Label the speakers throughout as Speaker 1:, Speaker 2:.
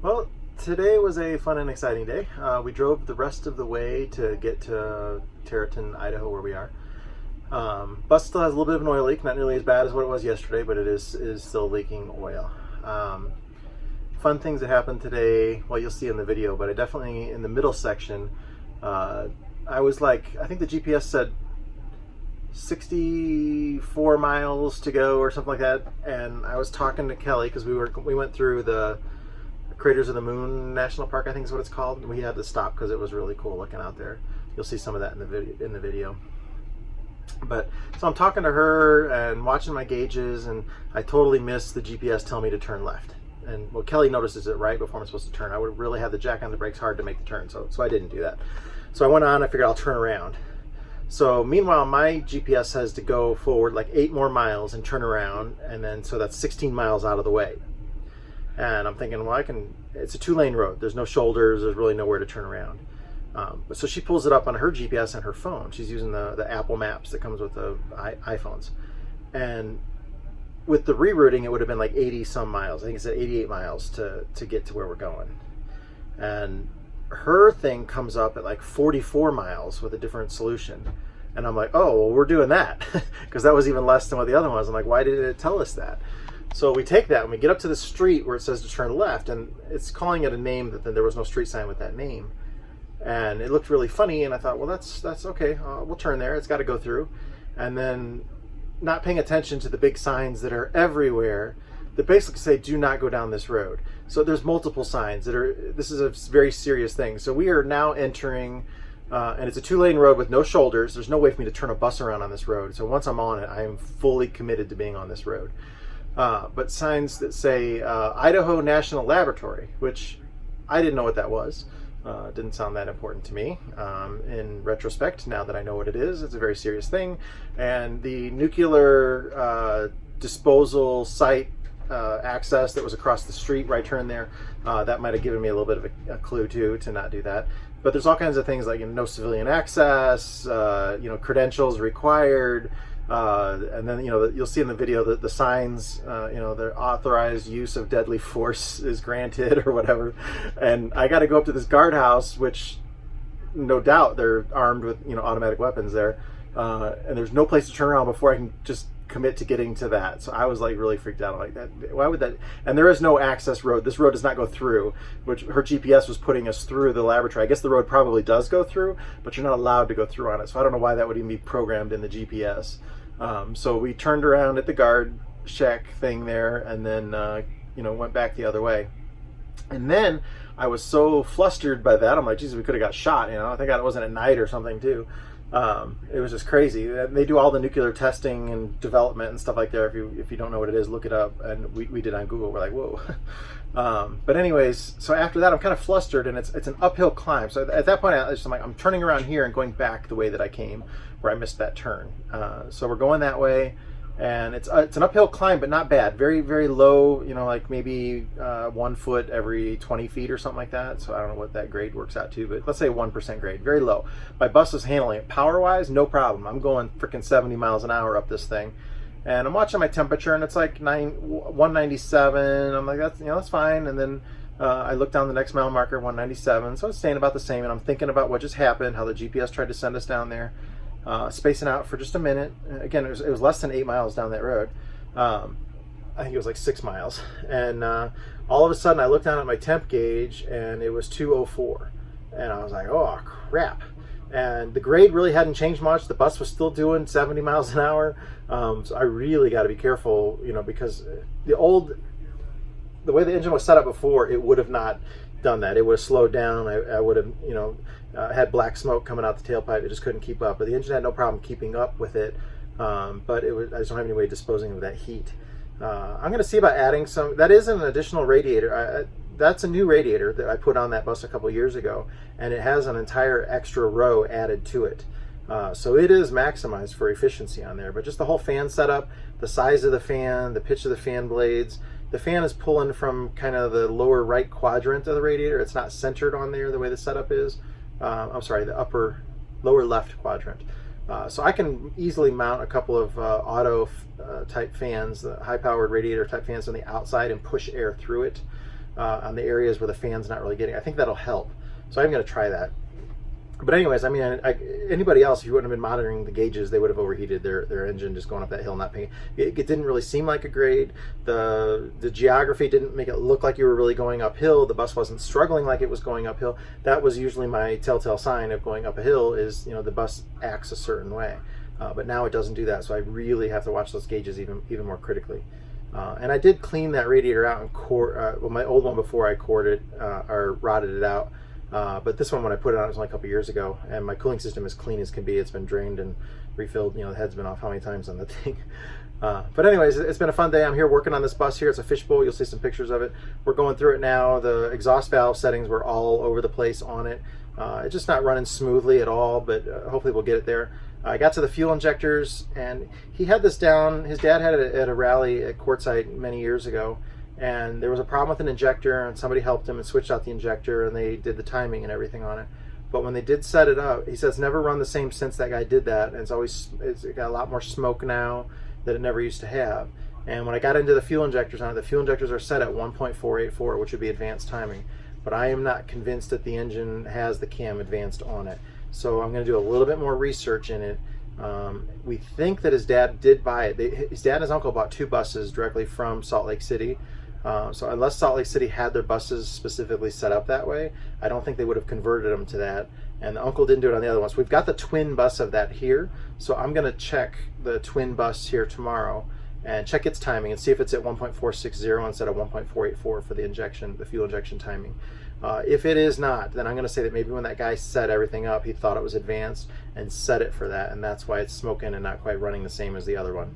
Speaker 1: Well, today was a fun and exciting day. We drove the rest of the way to get to Territon, Idaho, where we are. Bus still has a little bit of an oil leak, not nearly as bad as what it was yesterday, but it is still leaking oil. Fun things that happened today, well, you'll see in the video, but I definitely, in the middle section, I was like, I think the GPS said 64 miles to go or something like that, and I was talking to Kelly because we went through the Craters of the Moon National Park, I think is what it's called. We had to stop because it was really cool looking out there. You'll see some of that in the video. But so I'm talking to her and watching my gauges, and I totally missed the GPS telling me to turn left. And well, Kelly notices it right before I'm supposed to turn. I would really have the jack on the brakes hard to make the turn, so I didn't do that. So I went on. I figured I'll turn around. So meanwhile, my GPS says to go forward like 8 more miles and turn around, and then so that's 16 miles out of the way. And I'm thinking, well, it's a 2-lane road. There's no shoulders. There's really nowhere to turn around. So she pulls it up on her GPS and her phone. She's using the Apple Maps that comes with the iPhones. And with the rerouting, it would have been like 80 some miles. I think it said 88 miles to get to where we're going. And her thing comes up at like 44 miles with a different solution. And I'm like, oh, well, we're doing that. Because that was even less than what the other one was. I'm like, why did it tell us that? So we take that and we get up to the street where it says to turn left, and it's calling it a name that then there was no street sign with that name. And it looked really funny, and I thought, well, that's okay. We'll turn there. It's got to go through. And then not paying attention to the big signs that are everywhere that basically say, do not go down this road. So there's multiple signs this is a very serious thing. So we are now entering, and it's a 2-lane road with no shoulders. There's no way for me to turn a bus around on this road. So once I'm on it, I am fully committed to being on this road. But signs that say Idaho National Laboratory, which I didn't know what that was. Didn't sound that important to me. In retrospect, now that I know what it is, it's a very serious thing. And the nuclear disposal site access that was across the street where I turned there, that might have given me a little bit of a clue too to not do that. But there's all kinds of things like no civilian access, credentials required. And then, you'll see in the video that the signs, the authorized use of deadly force is granted or whatever. And I got to go up to this guardhouse, which no doubt they're armed with, automatic weapons there. And there's no place to turn around before I can just commit to getting to that. So I was like really freaked out. I'm like, that, why would that? And there is no access road. This road does not go through, which her GPS was putting us through the laboratory. I guess the road probably does go through, but you're not allowed to go through on it. So I don't know why that would even be programmed in the GPS. So we turned around at the guard shack thing there, and then went back the other way. And then I was so flustered by that, I'm like, Jesus, we could have got shot. I think it wasn't at night or something too. It was just crazy. They do all the nuclear testing and development and stuff like that. If you don't know what it is, look it up. And we did on Google. We're like, whoa. But anyways, so after that, I'm kind of flustered, and it's an uphill climb. So at that point, I'm turning around here and going back the way that I came, where I missed that turn. So we're going that way, and it's an uphill climb, but not bad. Very, very low, like maybe 1 foot every 20 feet or something like that. So I don't know what that grade works out to, but let's say 1% grade, very low. My bus is handling it. Power-wise, no problem. I'm going freaking 70 miles an hour up this thing. And I'm watching my temperature, and it's like 197. I'm like, that's fine. And then I look down the next mile marker, 197. So it's staying about the same, and I'm thinking about what just happened, how the GPS tried to send us down there. Spacing out for just a minute. Again, it was less than 8 miles down that road. I think it was like 6 miles. And all of a sudden I looked down at my temp gauge, and it was 204. And I was like, oh crap. And the grade really hadn't changed much. The bus was still doing 70 miles an hour. So I really got to be careful, because the way the engine was set up before, it would have not done that. It would have slowed down. I would have, had black smoke coming out the tailpipe. It just couldn't keep up. But the engine had no problem keeping up with it. But I just don't have any way of disposing of that heat. I'm going to see about adding some. That is an additional radiator. That's a new radiator that I put on that bus a couple years ago, and it has an entire extra row added to it. So it is maximized for efficiency on there. But just the whole fan setup, the size of the fan, the pitch of the fan blades. The fan is pulling from kind of the lower right quadrant of the radiator. It's not centered on there the way the setup is. I'm sorry, the lower left quadrant. So I can easily mount a couple of auto type fans, the high powered radiator type fans on the outside, and push air through it. on the areas where the fan's not really getting. I think that'll help. So I'm going to try that. But anyways, I mean, anybody else, if you wouldn't have been monitoring the gauges, they would have overheated their engine just going up that hill, not paying. It didn't really seem like a grade. The geography didn't make it look like you were really going uphill. The bus wasn't struggling like it was going uphill. That was usually my telltale sign of going up a hill is, the bus acts a certain way. But now it doesn't do that, so I really have to watch those gauges even more critically. And I did clean that radiator out and well, my old one before I cored it or rotted it out. But this one, when I put it on, it was only a couple years ago, and my cooling system is clean as can be. It's been drained and refilled. The head's been off how many times on the thing. But anyways, it's been a fun day. I'm here working on this bus here. It's a Fishbowl. You'll see some pictures of it. We're going through it now. The exhaust valve settings were all over the place on it. It's just not running smoothly at all, but hopefully we'll get it there. I got to the fuel injectors, and he had this down. His dad had it at a rally at Quartzsite many years ago, and there was a problem with an injector, and somebody helped him and switched out the injector, and they did the timing and everything on it. But when they did set it up, he says never run the same since that guy did that, and it's got a lot more smoke now that it never used to have. And when I got into the fuel injectors on it, the fuel injectors are set at 1.484, which would be advanced timing. But I am not convinced that the engine has the cam advanced on it. So I'm going to do a little bit more research in it. We think that his dad did buy it. His dad and his uncle bought 2 buses directly from Salt Lake City. So unless Salt Lake City had their buses specifically set up that way, I don't think they would have converted them to that. And the uncle didn't do it on the other ones. We've got the twin bus of that here. So I'm going to check the twin bus here tomorrow and check its timing and see if it's at 1.460 instead of 1.484 for the fuel injection timing. If it is not, then I'm going to say that maybe when that guy set everything up, he thought it was advanced and set it for that, and that's why it's smoking and not quite running the same as the other one.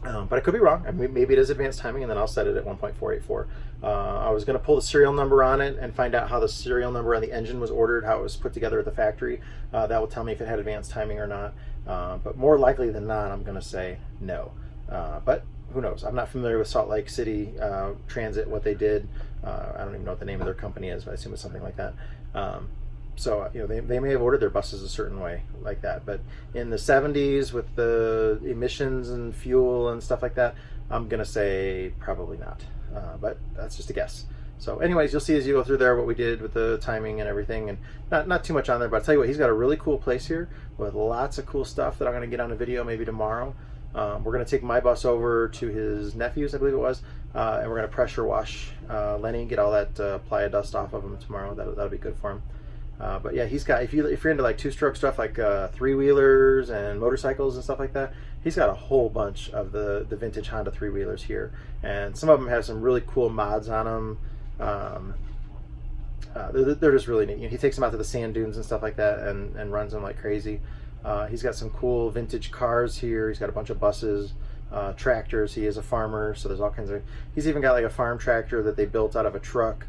Speaker 1: But I could be wrong. I mean, maybe it is advanced timing, and then I'll set it at 1.484. I was going to pull the serial number on it and find out how the serial number on the engine was ordered, how it was put together at the factory. That will tell me if it had advanced timing or not. But more likely than not, I'm going to say no. But who knows? I'm not familiar with Salt Lake City Transit, what they did. I don't even know what the name of their company is, but I assume it's something like that. So they may have ordered their buses a certain way like that. But in the 70s with the emissions and fuel and stuff like that, I'm going to say probably not. But that's just a guess. So anyways, you'll see as you go through there what we did with the timing and everything, and not too much on there, but I'll tell you what, he's got a really cool place here with lots of cool stuff that I'm going to get on a video maybe tomorrow. We're going to take my bus over to his nephew's, I believe it was, and we're going to pressure wash Lenny, get all that playa dust off of him tomorrow. That'll be good for him. But yeah, he's got, if you're into like 2-stroke stuff like 3-wheelers and motorcycles and stuff like that, he's got a whole bunch of the vintage Honda 3-wheelers here, and some of them have some really cool mods on them. They're just really neat. He takes them out to the sand dunes and stuff like that and runs them like crazy. He's got some cool vintage cars here. He's got a bunch of buses, tractors. He is a farmer, so there's all kinds of. He's even got like a farm tractor that they built out of a truck.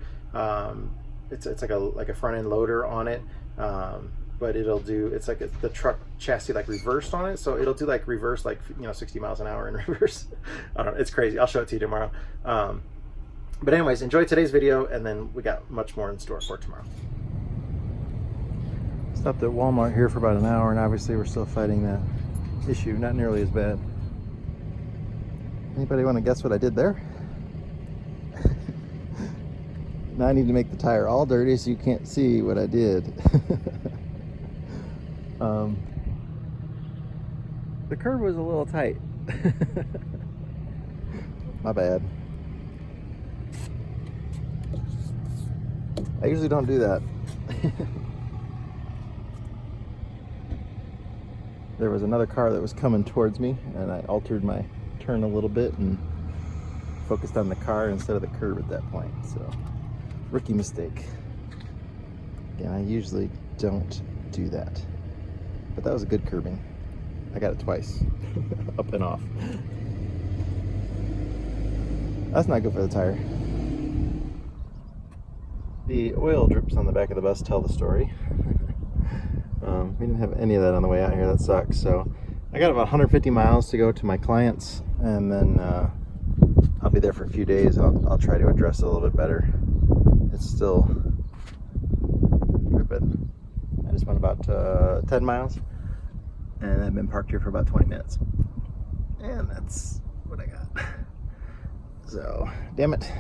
Speaker 1: It's like a front end loader on it, but it's like the truck chassis like reversed on it, so it'll do like reverse 60 miles an hour in reverse. I don't know, it's crazy. I'll show it to you tomorrow. But anyways, enjoy today's video, and then we got much more in store for tomorrow. Stopped at Walmart here for about an hour, and obviously we're still fighting that issue. Not nearly as bad. Anybody want to guess what I did there? Now I need to make the tire all dirty so you can't see what I did. The curb was a little tight. My bad. I usually don't do that. There was another car that was coming towards me, and I altered my turn a little bit and focused on the car instead of the curb at that point. So, rookie mistake. Again, I usually don't do that. But that was a good curbing. I got it twice. Up and off. That's not good for the tire. The oil drips on the back of the bus tell the story. We didn't have any of that on the way out here. That sucks. So I got about 150 miles to go to my clients, and then I'll be there for a few days. I'll try to address it a little bit better. It's still dripping. I just went about 10 miles, and I've been parked here for about 20 minutes. And that's what I got. So, damn it.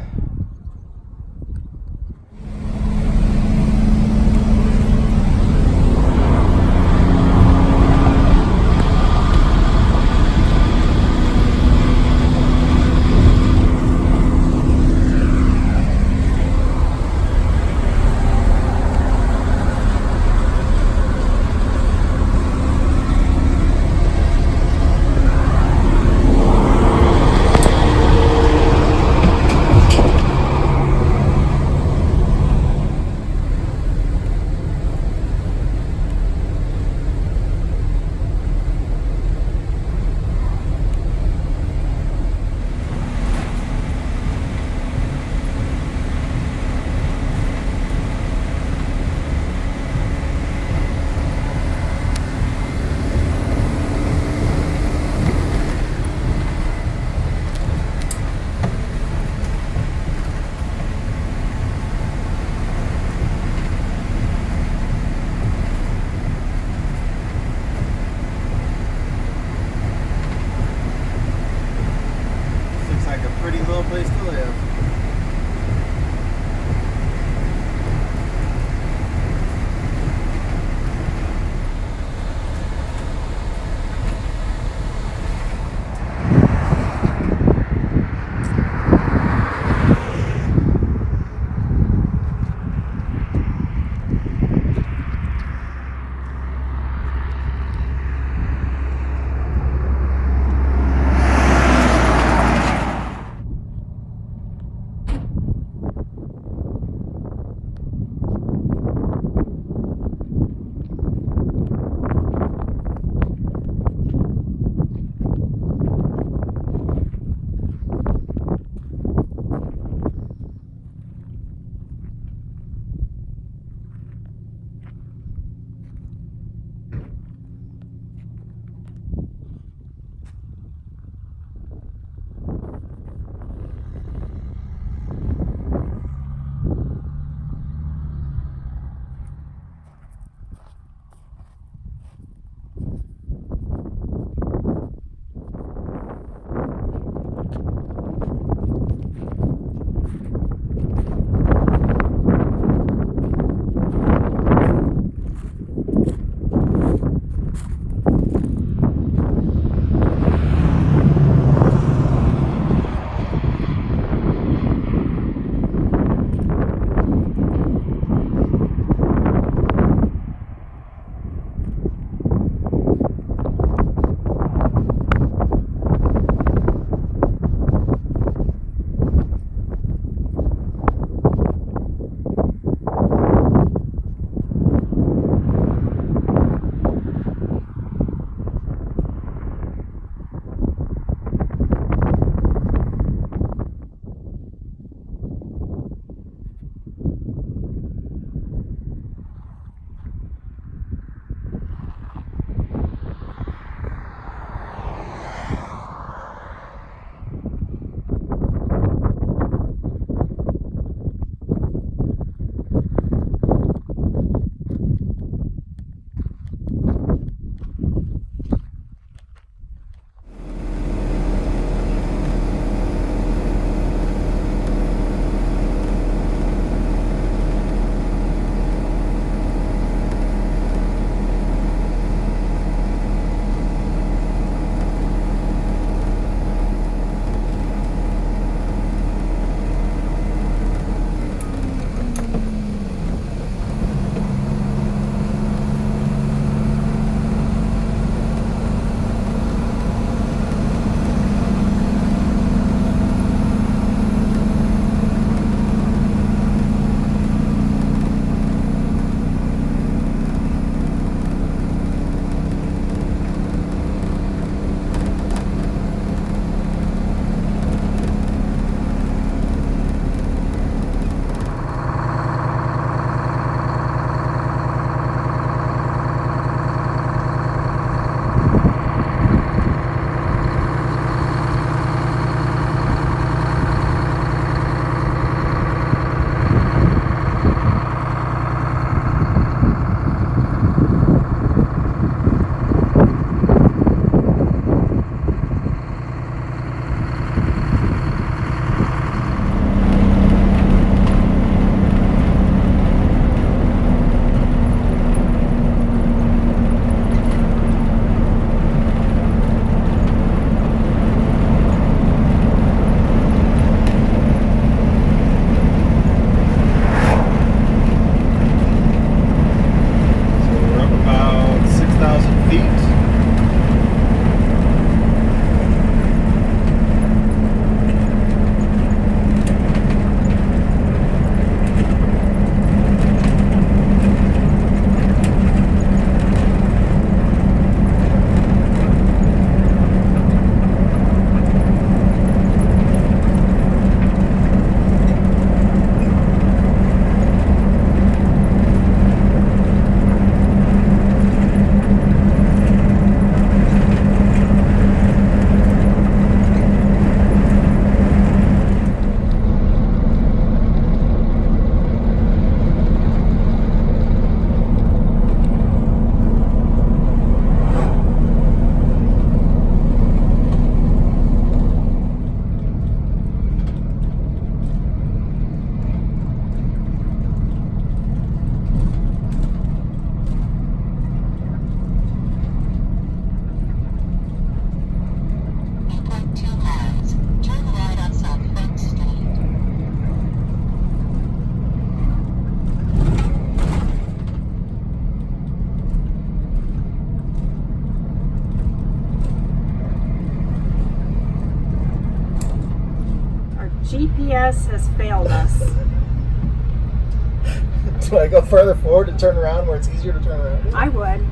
Speaker 2: GPS has failed us.
Speaker 1: Do I go further forward to turn around where it's easier to turn around?
Speaker 2: I would.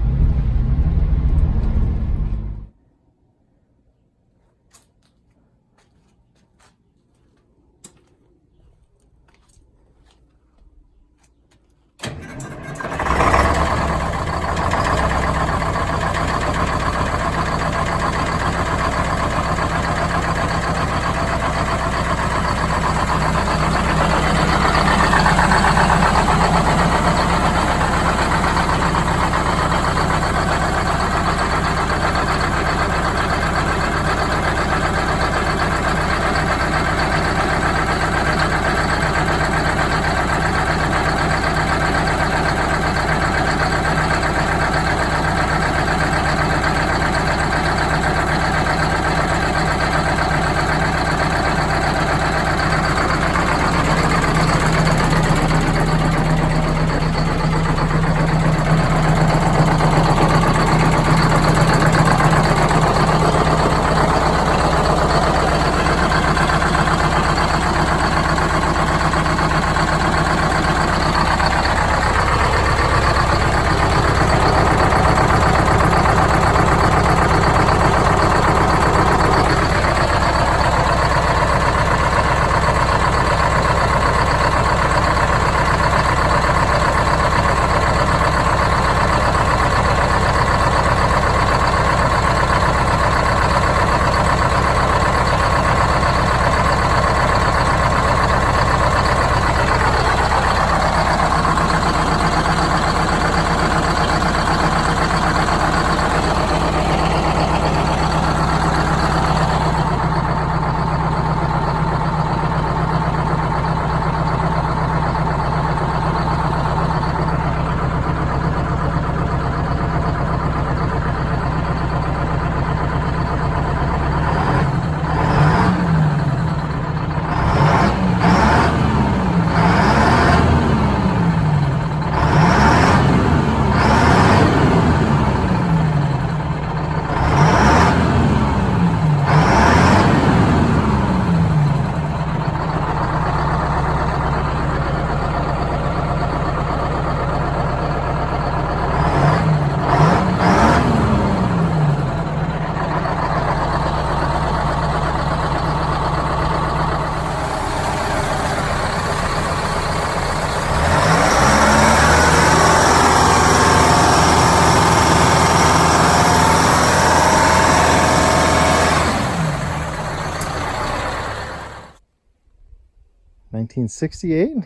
Speaker 1: $1968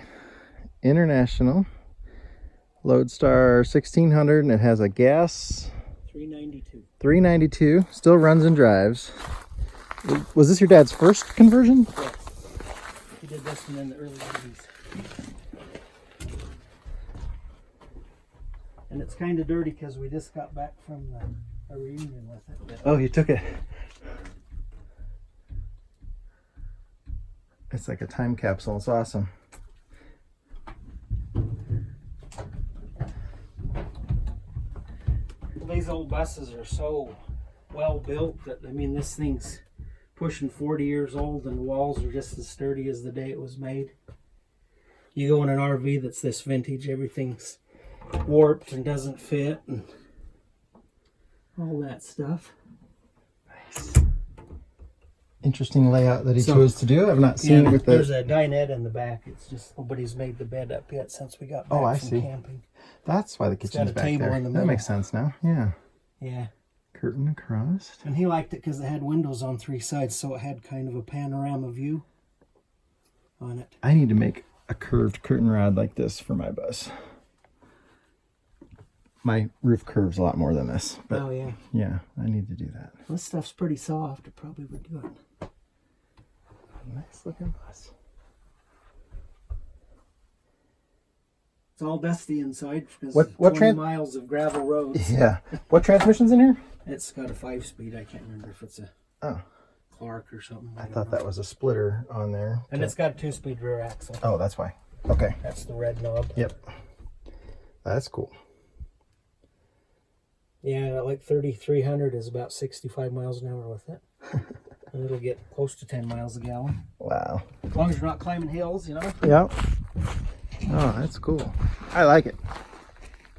Speaker 1: International Lodestar 1600, and it has a gas 392. Still runs and drives. Was this your dad's first conversion?
Speaker 3: Yeah. He did this one in the early 80s. And it's kind of dirty because we just got back from a reunion with it. But
Speaker 1: Oh, you took it. It's like a time capsule. It's awesome.
Speaker 3: these old buses are so well built that, I mean, this thing's pushing 40 years old and the walls are just as sturdy as the day it was made. You go in an RV that's this vintage, everything's warped and doesn't fit and all that stuff.
Speaker 1: Nice. Interesting layout that he chose to do. I've not seen it with
Speaker 3: there's a dinette in the back. It's just nobody's made the bed up yet since we got back from camping.
Speaker 1: That's why the kitchen's back there. In the middle. That makes sense now. Yeah.
Speaker 3: Yeah.
Speaker 1: Curtain across.
Speaker 3: And he liked it because it had windows on three sides, so it had kind of a panorama view on it.
Speaker 1: I need to make a curved curtain rod like this for my bus. My roof curves a lot more than this. But
Speaker 3: oh, yeah.
Speaker 1: Yeah, I need to do that.
Speaker 3: This stuff's pretty soft. It probably would do it.
Speaker 1: Nice looking bus.
Speaker 3: It's all dusty inside because
Speaker 1: what
Speaker 3: 20 miles of gravel roads.
Speaker 1: Yeah. What transmission's in here?
Speaker 3: It's got a 5-speed. I can't remember if it's a Clark or something.
Speaker 1: I thought that was a splitter on there.
Speaker 3: And it's got a 2-speed rear axle.
Speaker 1: Oh, that's why. Okay.
Speaker 3: That's the red knob.
Speaker 1: Yep. That's cool.
Speaker 3: Yeah, like 3,300 is about 65 miles an hour with it. and it'll get close to 10 miles a gallon.
Speaker 1: Wow.
Speaker 3: As long as you're not climbing hills, you know.
Speaker 1: Yep. Oh, that's cool. I like it.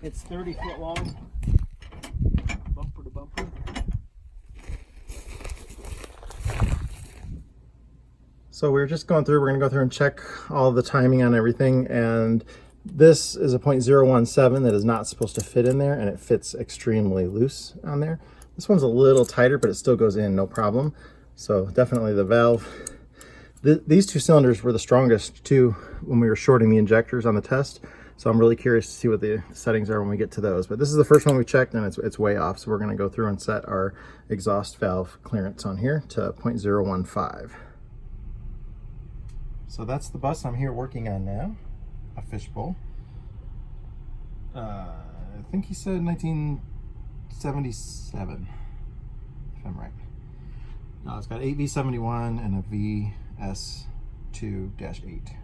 Speaker 3: It's 30 foot long, bumper to bumper.
Speaker 1: So we're just going through, we're going to go through and check all the timing on everything, and this is a .017 that is not supposed to fit in there, and it fits extremely loose on there. This one's a little tighter, but it still goes in no problem. So definitely the valve. These two cylinders were the strongest too when we were shorting the injectors on the test. So I'm really curious to see what the settings are when we get to those. But this is the first one we checked, and it's way off. So we're going to go through and set our exhaust valve clearance on here to .015. So that's the bus I'm here working on now, a Fishbowl. I think he said 1977, if I'm right. No, it's got 8V71 and a VS2-8.